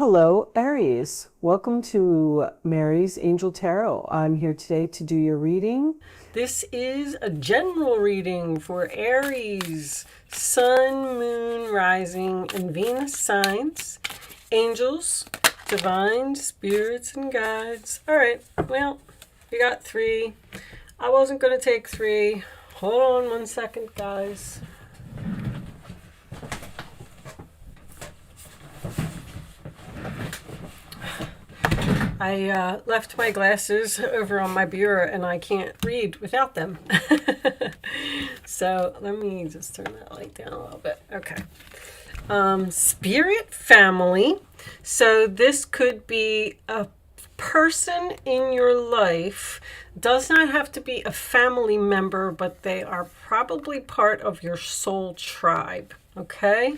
Hello, Aries. Welcome to Mary's Angel Tarot. I'm here today to do your reading. This is a general reading for Aries, Sun, Moon, Rising, and Venus signs, angels, divine spirits, and guides. All right, well, we got three. I wasn't going to take three. Hold on one second, guys. I left my glasses over on my bureau and I can't read without them. So let me just turn that light down a little bit. Okay. Spirit family. So this could be a person in your life. Does not have to be a family member, but they are probably part of your soul tribe. Okay.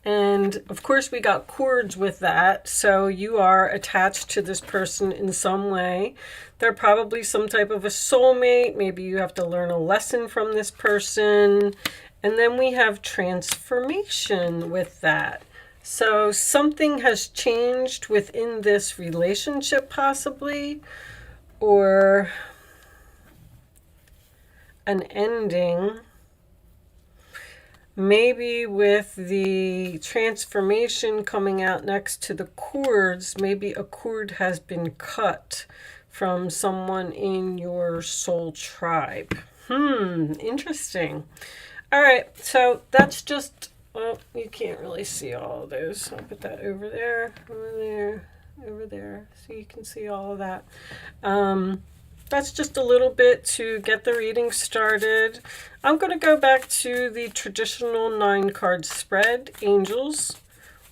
And of course, we got cords with that. So you are attached to this person in some way. They're probably some type of a soulmate. Maybe you have to learn a lesson from this person. And then we have transformation with that. So something has changed within this relationship, possibly, or an ending. Maybe with the transformation coming out next to the cords, maybe a cord has been cut from someone in your soul tribe. Interesting. All right, so that's just, well, you can't really see all of those. I'll put that over there, over there, so you can see all of that. That's just a little bit to get the reading started. I'm going to go back to the traditional 9-card spread. Angels,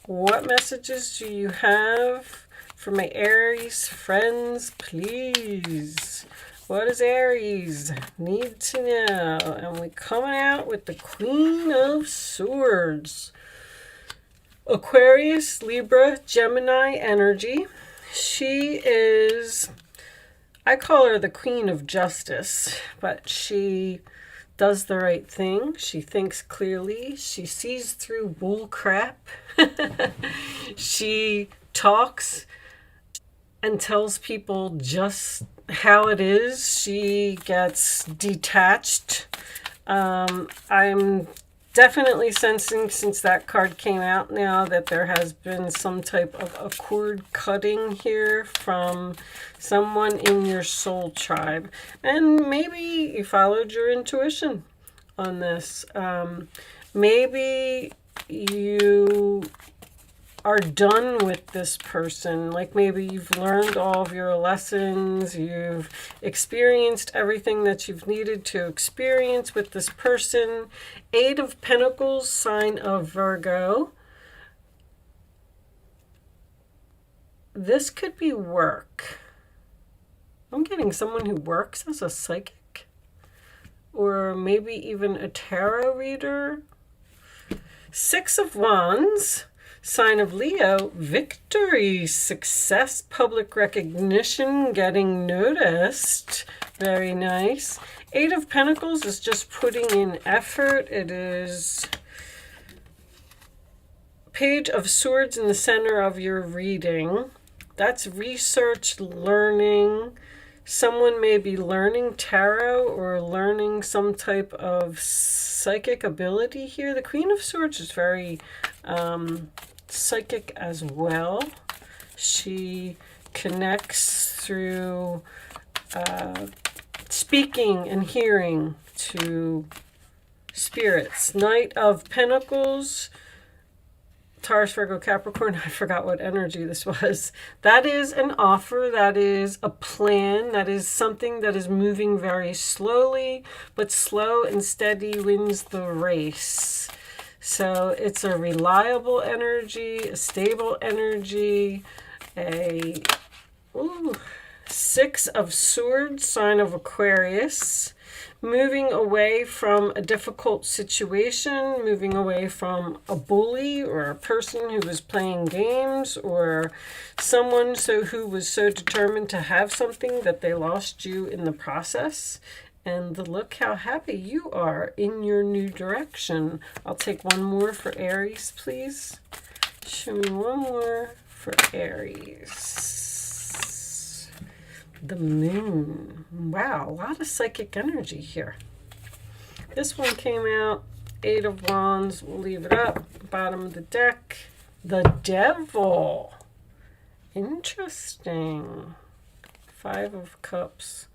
what messages do you have for my Aries friends, please? What does Aries need to know? And we're coming out with the Queen of Swords. Aquarius, Libra, Gemini energy. She is, I call her the Queen of Justice, but she does the right thing. She thinks clearly. She sees through bull crap. She talks and tells people just how it is. She gets detached. I'm definitely sensing, since that card came out now, that there has been some type of a cord cutting here from someone in your soul tribe. And maybe you followed your intuition on this. Maybe you are done with this person. Like maybe you've learned all of your lessons, you've experienced everything that you've needed to experience with this person. 8 of Pentacles, sign of Virgo. This could be work. I'm getting someone who works as a psychic, or maybe even a tarot reader. 6 of Wands, sign of Leo, victory, success, public recognition, getting noticed. Very nice. 8 of Pentacles is just putting in effort. It is Page of Swords in the center of your reading. That's research, learning. Someone may be learning tarot or learning some type of psychic ability here. The Queen of Swords is very psychic as well. She connects through speaking and hearing to spirits. Knight of Pentacles, Taurus, Virgo, Capricorn. I forgot what energy this was. That is an offer. That is a plan. That is something that is moving very slowly, but slow and steady wins the race. So it's a reliable energy, a stable energy, a 6 of Swords, sign of Aquarius. Moving away from a difficult situation, moving away from a bully or a person who was playing games, or someone who was so determined to have something that they lost you in the process. And look how happy you are in your new direction. I'll take one more for Aries, please. Show me one more for Aries. The moon. Wow, a lot of psychic energy here. This one came out, 8 of Wands. We'll leave it up. Bottom of the deck. The Devil. Interesting. 5 of Cups.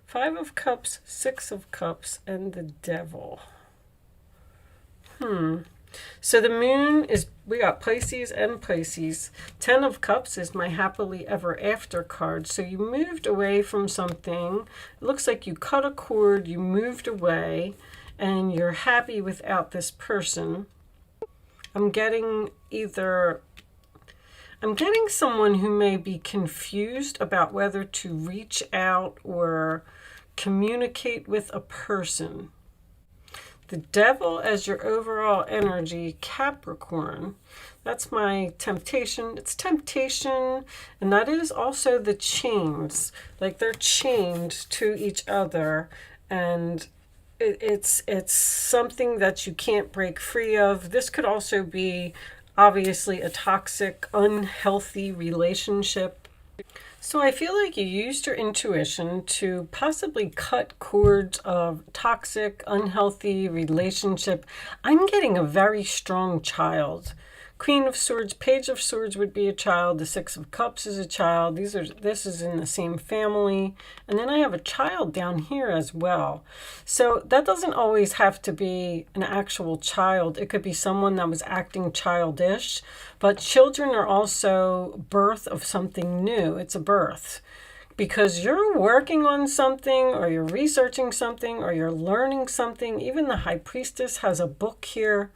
5 of Cups, 6 of Cups, and the Devil. So the moon is, we got Pisces and Pisces. 10 of Cups is my happily ever after card. So you moved away from something. It looks like you cut a cord, you moved away, and you're happy without this person. I'm getting someone who may be confused about whether to reach out or communicate with a person. The Devil as your overall energy, Capricorn. That's my temptation. It's temptation, and that is also the chains. Like they're chained to each other, and it's something that you can't break free of. This could also be obviously a toxic, unhealthy relationship. So I feel like you used your intuition to possibly cut cords of toxic, unhealthy relationship. I'm getting a very strong child. Queen of Swords, Page of Swords would be a child. The 6 of Cups is a child. This is in the same family. And then I have a child down here as well. So that doesn't always have to be an actual child. It could be someone that was acting childish. But children are also birth of something new. It's a birth. Because you're working on something, or you're researching something, or you're learning something. Even the High Priestess has a book here.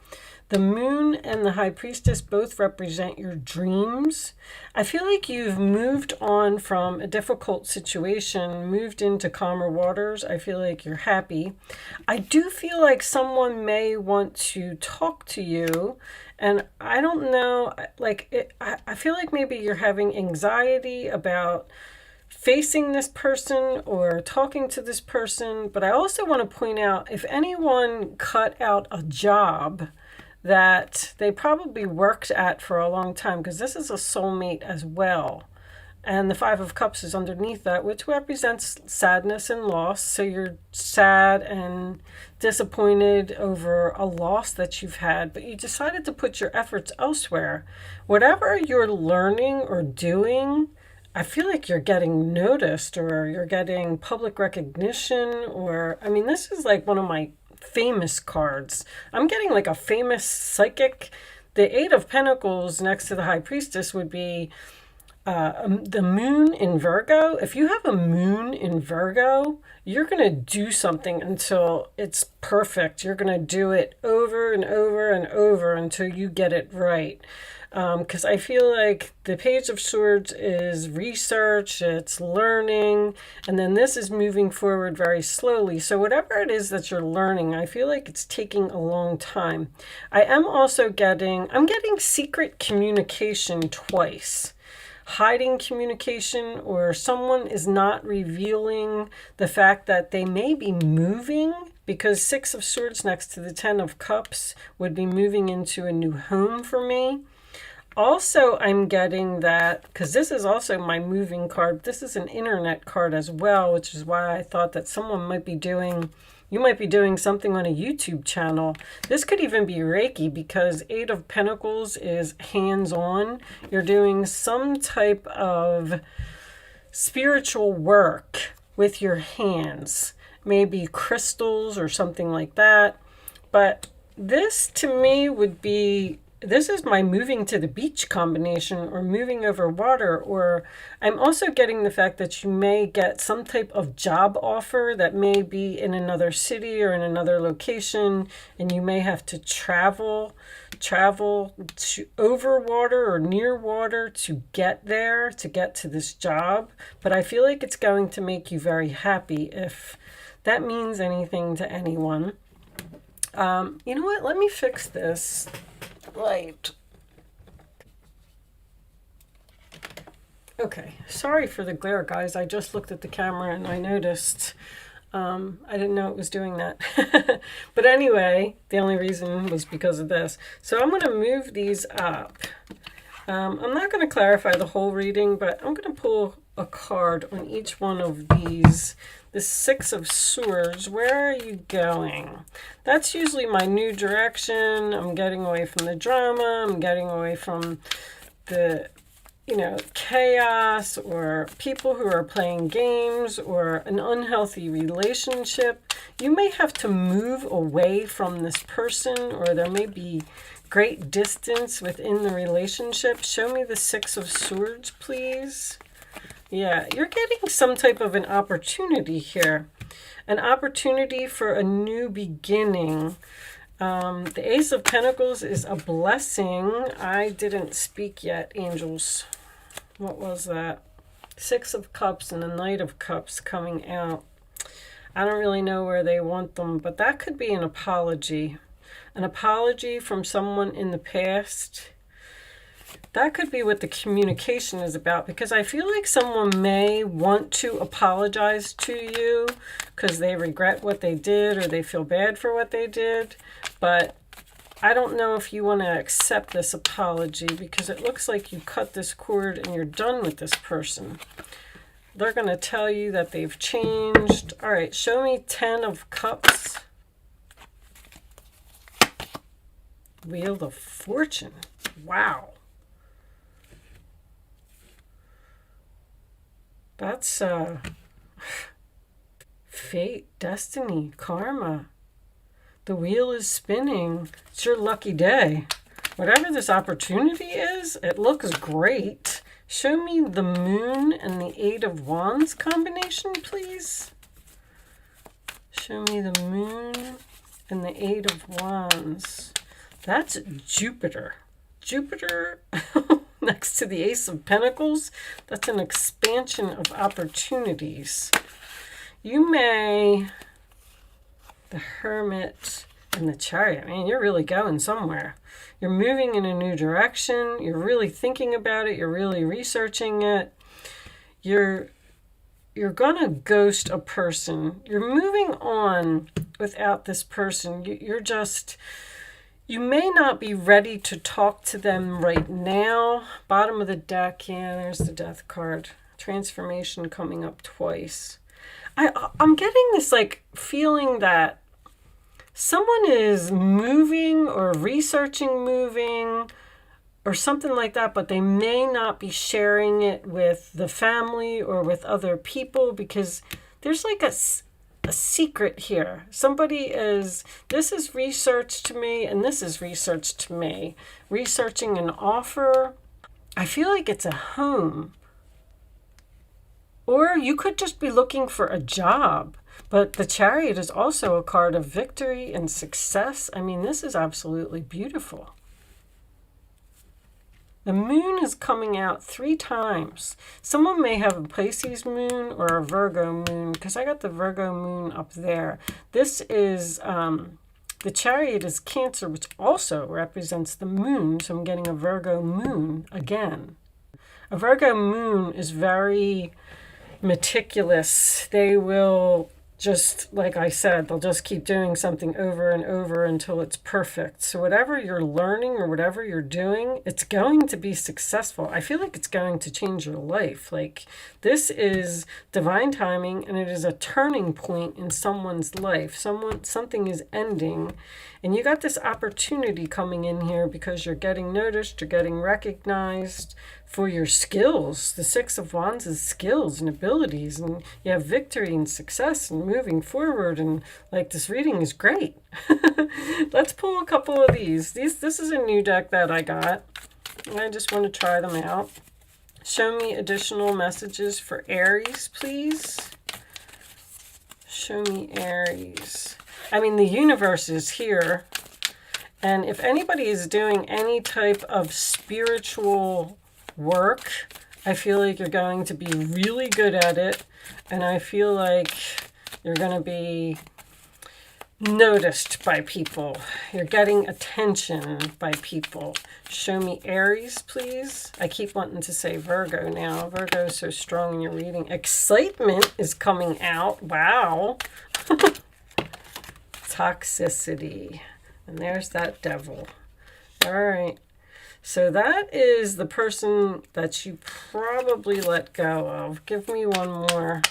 The moon and the High Priestess both represent your dreams. I feel like you've moved on from a difficult situation, moved into calmer waters. I feel like you're happy. I do feel like someone may want to talk to you, and I don't know, I feel like maybe you're having anxiety about facing this person or talking to this person. But I also want to point out, if anyone cut out a job that they probably worked at for a long time, because this is a soulmate as well. And the 5 of Cups is underneath that, which represents sadness and loss. So you're sad and disappointed over a loss that you've had, but you decided to put your efforts elsewhere. Whatever you're learning or doing, I feel like you're getting noticed, or you're getting public recognition, or, I mean, this is like one of my famous cards. I'm getting like a famous psychic. The 8 of Pentacles next to the High Priestess would be the moon in Virgo. If you have a moon in Virgo, you're going to do something until it's perfect. You're going to do it over and over and over until you get it right. Because I feel like the Page of Swords is research, it's learning, and then this is moving forward very slowly. So whatever it is that you're learning, I feel like it's taking a long time. I'm getting secret communication twice. Hiding communication, or someone is not revealing the fact that they may be moving, because 6 of Swords next to the 10 of Cups would be moving into a new home for me. Also, I'm getting that, because this is also my moving card. This is an internet card as well, which is why I thought that someone might be doing, you might be doing something on a YouTube channel. This could even be Reiki, because 8 of Pentacles is hands-on. You're doing some type of spiritual work with your hands. Maybe crystals or something like that. But this to me would be, this is my moving to the beach combination, or moving over water. Or I'm also getting the fact that you may get some type of job offer that may be in another city or in another location, and you may have to travel to over water or near water to get there, to get to this job. But I feel like it's going to make you very happy, if that means anything to anyone. You know what? Let me fix this light. Okay, sorry for the glare, guys. I just looked at the camera and I noticed. I didn't know it was doing that. But anyway, the only reason was because of this. So I'm going to move these up. I'm not going to clarify the whole reading, but I'm going to pull a card on each one of these. The Six of Swords, where are you going? That's usually my new direction. I'm getting away from the drama. I'm getting away from the, chaos, or people who are playing games, or an unhealthy relationship. You may have to move away from this person, or there may be great distance within the relationship. Show me the Six of Swords, please. Yeah, you're getting some type of an opportunity here. An opportunity for a new beginning. The Ace of Pentacles is a blessing. I didn't speak yet, angels. What was that? Six of Cups and the Knight of Cups coming out. I don't really know where they want them, but that could be an apology. An apology from someone in the past. That could be what the communication is about, because I feel like someone may want to apologize to you because they regret what they did or they feel bad for what they did. But I don't know if you want to accept this apology, because it looks like you cut this cord and you're done with this person. They're going to tell you that they've changed. All right, show me 10 of Cups. Wheel of Fortune. Wow. That's fate, destiny, karma. The wheel is spinning. It's your lucky day. Whatever this opportunity is, it looks great. Show me the Moon and the Eight of Wands combination, please. Show me the Moon and the Eight of Wands. That's Jupiter. Jupiter next to the Ace of Pentacles. That's an expansion of opportunities. You may... The Hermit and the Chariot. Man, you're really going somewhere. You're moving in a new direction. You're really thinking about it. You're really researching it. You're going to ghost a person. You're moving on without this person. You may not be ready to talk to them right now. Bottom of the deck, yeah, there's the Death card. Transformation coming up twice. I'm getting this feeling that someone is moving or researching moving or something like that, but they may not be sharing it with the family or with other people, because there's a secret here. This is research to me, and this is research to me. Researching an offer. I feel like it's a home. Or you could just be looking for a job. But the Chariot is also a card of victory and success. I mean, this is absolutely beautiful. The Moon is coming out 3 times. Someone may have a Pisces moon or a Virgo moon, because I got the Virgo moon up there. This is, the Chariot is Cancer, which also represents the moon. So I'm getting a Virgo moon again. A Virgo moon is very meticulous. They will just, like I said, they'll just keep doing something over and over until it's perfect. So whatever you're learning or whatever you're doing, it's going to be successful. I feel like it's going to change your life. This is divine timing, and it is a turning point in someone's life. Something is ending, and you got this opportunity coming in here because you're getting noticed, you're getting recognized for your skills. The Six of Wands is skills and abilities, and you have victory and success and moving forward, and this reading is great. Let's pull a couple of these. This is a new deck that I got, and I just want to try them out. Show me additional messages for Aries, please. Show me Aries. I mean, the universe is here, and if anybody is doing any type of spiritual work, I feel like you're going to be really good at it, and I feel like you're going to be noticed by people. You're getting attention by people. Show me Aries, please. I keep wanting to say Virgo now. Virgo is so strong in your reading. Excitement is coming out. Wow. Toxicity. And there's that devil. All right. So that is the person that you probably let go of. Give me one more.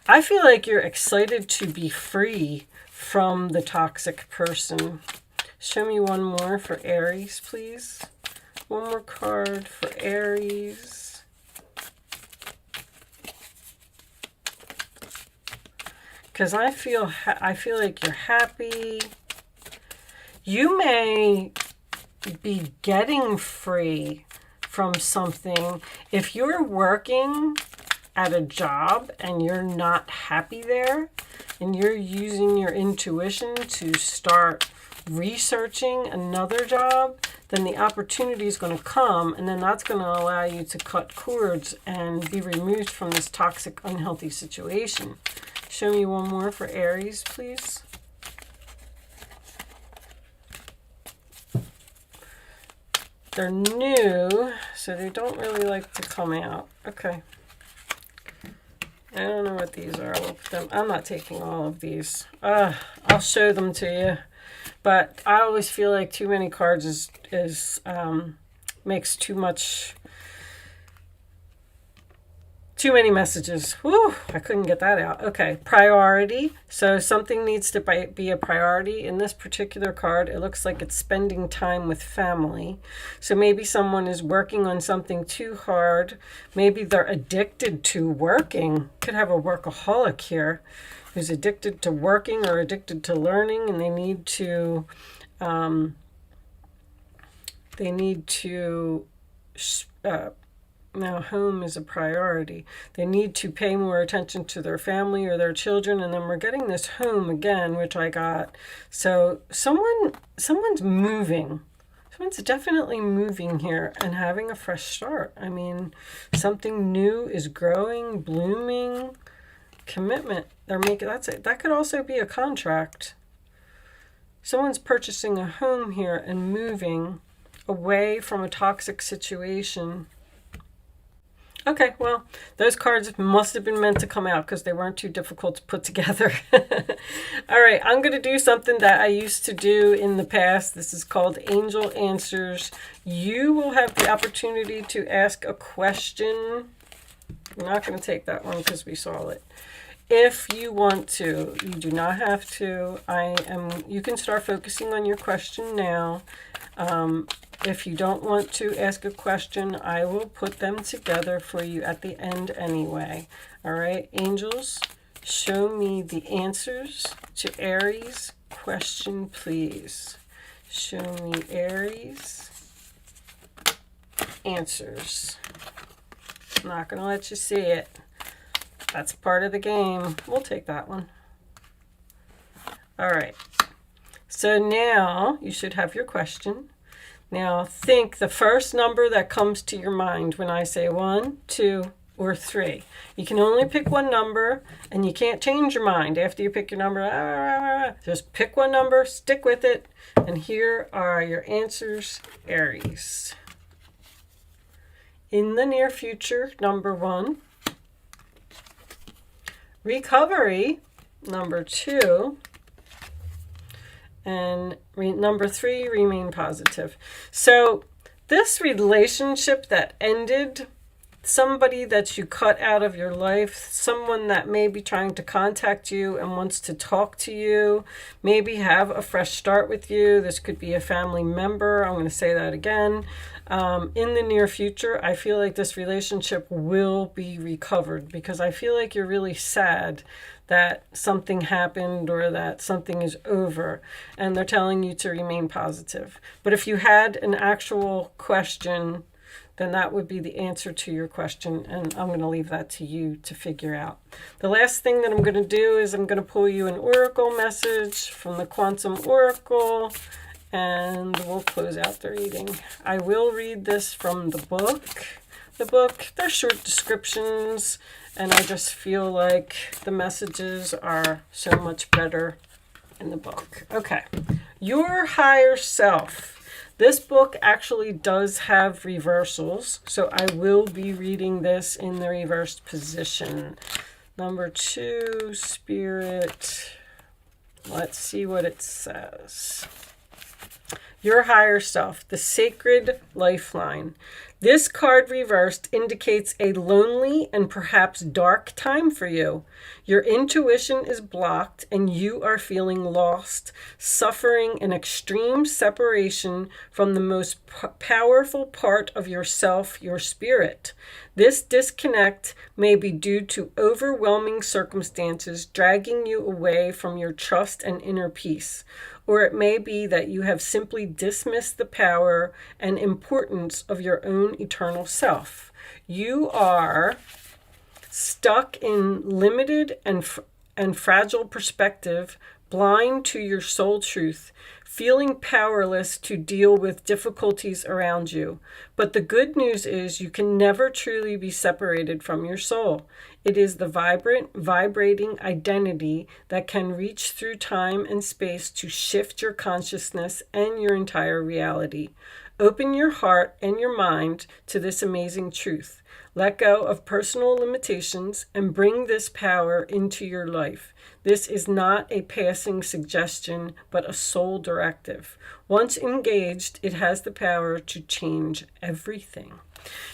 I feel like you're excited to be free from the toxic person. Show me one more for Aries, please. One more card for Aries. Because I feel like you're happy. You may be getting free from something. If you're working at a job and you're not happy there, and you're using your intuition to start researching another job, then the opportunity is going to come, and then that's going to allow you to cut cords and be removed from this toxic, unhealthy situation. Show me one more for Aries, please. They're new, so they don't really like to come out. Okay. I don't know what these are. We'll put them. I'm not taking all of these. I'll show them to you. But I always feel like too many cards makes too many messages. Whew, I couldn't get that out. Okay, priority. So something needs to be a priority. In this particular card, it looks like it's spending time with family. So maybe someone is working on something too hard. Maybe they're addicted to working. Could have a workaholic here who's addicted to working or addicted to learning, and they need to now home is a priority. They need to pay more attention to their family or their children, and then we're getting this home again, which I got. So someone's moving. Someone's definitely moving here and having a fresh start. I mean, something new is growing, blooming. Commitment. That could also be a contract. Someone's purchasing a home here and moving away from a toxic situation. Okay, well, those cards must have been meant to come out because they weren't too difficult to put together. All right, I'm going to do something that I used to do in the past. This is called Angel Answers. You will have the opportunity to ask a question. I'm not going to take that one because we saw it. If you want to, you do not have to. You can start focusing on your question now. If you don't want to ask a question, I will put them together for you at the end anyway. All right, angels, show me the answers to Aries question, please. Show me Aries answers. I'm not going to let you see it. That's part of the game. We'll take that one. All right. So now you should have your question. Now think the first number that comes to your mind when I say 1, 2, or 3. You can only pick one number, and you can't change your mind after you pick your number. Just pick one number, stick with it, and here are your answers, Aries. In the near future, number 1. Recovery, number 2. And number 3, remain positive. So this relationship that ended, somebody that you cut out of your life, someone that may be trying to contact you and wants to talk to you, maybe have a fresh start with you. This could be a family member. I'm going to say that again. In the near future, I feel like this relationship will be recovered because I feel like you're really sad that something happened or that something is over, and they're telling you to remain positive. But if you had an actual question, then that would be the answer to your question, and I'm going to leave that to you to figure out. The last thing that I'm going to do is I'm going to pull you an oracle message from the Quantum Oracle, and we'll close out the reading. I will read this from the book. They're short descriptions, and I just feel like the messages are so much better in the book. Okay, your higher self. This book actually does have reversals, so I will be reading this in the reversed position. Number 2, Spirit. Let's see what it says. Your higher self, the sacred lifeline. This card reversed indicates a lonely and perhaps dark time for you. Your intuition is blocked and you are feeling lost, suffering an extreme separation from the most powerful part of yourself, your spirit. This disconnect may be due to overwhelming circumstances dragging you away from your trust and inner peace. Or it may be that you have simply dismissed the power and importance of your own eternal self. You are stuck in limited and fragile perspective, blind to your soul truth, feeling powerless to deal with difficulties around you. But the good news is you can never truly be separated from your soul. It is the vibrant, vibrating identity that can reach through time and space to shift your consciousness and your entire reality. Open your heart and your mind to this amazing truth. Let go of personal limitations and bring this power into your life. This is not a passing suggestion, but a soul directive. Once engaged, it has the power to change everything.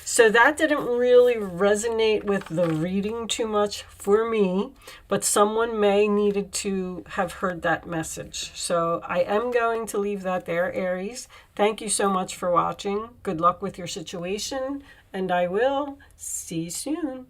So that didn't really resonate with the reading too much for me, but someone may needed to have heard that message. So I am going to leave that there, Aries. Thank you so much for watching. Good luck with your situation, and I will see you soon.